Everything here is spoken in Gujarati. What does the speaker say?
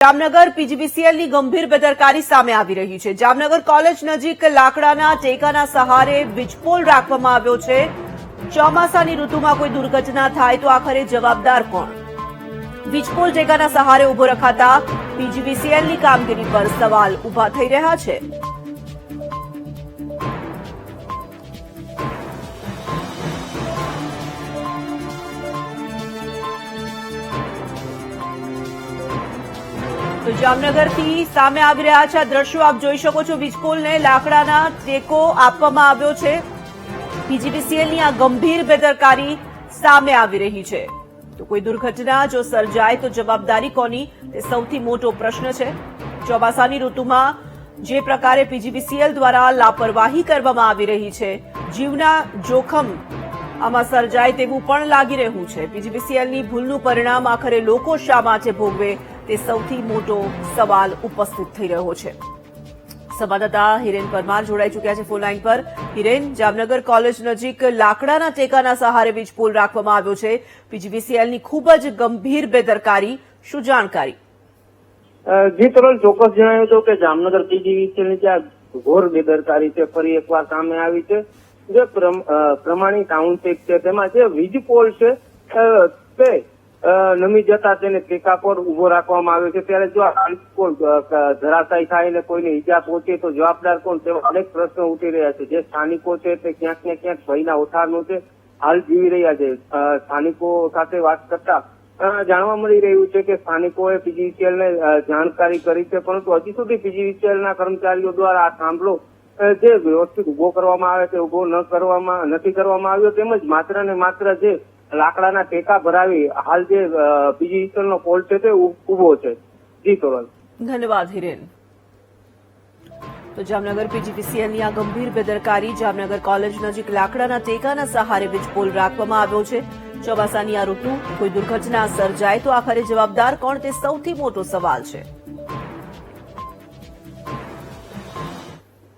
જામનગર પીજીવીસીએલની ગંભીર બેદરકારી સામે આવી રહી છે। જામનગર કોલેજ નજીક લાકડાના ટેકાના સહારે વીજપોલ રાખવામાં આવ્યો છે। ચોમાસાની ઋતુમાં કોઈ દુર્ઘટના થાય તો આખરે જવાબદાર કોણ? વીજપોલ ટેકાના સહારે ઉભો રખાતા પીજીવીસીએલની કામગીરી પર સવાલ ઉભા થઈ રહ્યા છે। તો જામનગરથી સામે આવી રહ્યા છે આ દ્રશ્યો આપ જોઈ શકો છો। વીજપોલને લાકડાના ટેકો આપવામાં આવ્યો છે। પીજીવીસીએલની આ ગંભીર બેદરકારી સામે આવી રહી છે। તો કોઈ દુર્ઘટના જો સર્જાય તો જવાબદારી કોની, તે સૌથી મોટો પ્રશ્ન છે। ચોમાસાની ઋતુમાં જે પ્રકારે પીજીવીસીએલ દ્વારા લાપરવાહી કરવામાં આવી રહી છે, જીવના જોખમ આમાં સર્જાય તેવું પણ લાગી રહ્યું છે। પીજીવીસીએલની ભૂલનું પરિણામ આખરે લોકો શા માટે ભોગવે, તે સૌથી મોટો સવાલ ઉપસ્થિત થઈ રહ્યો છે। સંવાદદાતા હિરેન પરમાર જોડાઈ ચૂક્યા છે ફોન લાઈન પર। હિરેન, જામનગર કોલેજ નજીક લાકડાના ટેકાના સહારે વીજપોલ રાખવામાં આવ્યો છે। પીજીવીસીએલની ખૂબ જ ગંભીર બેદરકારી, શું જાણકારી? જી તરલ ચોક્કસ જણાવ્યું હતું કે જામનગર પીજીવીસીએલની ત્યાં ઘોર બેદરકારી છે ફરી એકવાર સામે આવી છે। જે પ્રમાણી ટાઉનશીપ છે તેમાં જે વીજ પોલ છે તે નમી જતા તેને ટેકા પર ઉભો રાખવામાં આવ્યો છે। ત્યારે જો આ પોલ ધરાશાયી થાય ને કોઈને ઈજા પહોંચે તો જવાબદાર કોણ, તેવા અનેક પ્રશ્નો ઉઠી રહ્યા છે। જે સ્થાનિકો છે તે ક્યાંક ને ક્યાંક ભયના ઓઠારનું છે હાલ જીવી રહ્યા છે। સ્થાનિકો સાથે વાત કરતા જાણવા મળી રહ્યું છે કે સ્થાનિકોએ પીજીવીસીએલને જાણકારી કરી છે, પરંતુ હજી સુધી પીજીવીસીએલના કર્મચારીઓ દ્વારા આ થાંભલો જે વ્યવસ્થિત ઉભો કરવામાં આવે છે ઉભો નથી કરવામાં આવ્યો। તેમજ માત્ર ને માત્ર જે લાકડાના ટેકા ભરાવી હાલ જે પીજીવીસીએલનો પોલ છે તે ઉભો છે। જી તોરલ, ધન્યવાદ હિરેન। તો જામનગર પીજીવીસીએલની આ ગંભીર બેદરકારી, જામનગર કોલેજ નજીક લાકડાના ટેકાના સહારે વીજપોલ રાખવામાં આવ્યો છે। ચોમાસાની આ ઋતુ કોઈ દુર્ઘટના સર્જાય તો આખરે જવાબદાર કોણ, તે સૌથી મોટો સવાલ છે।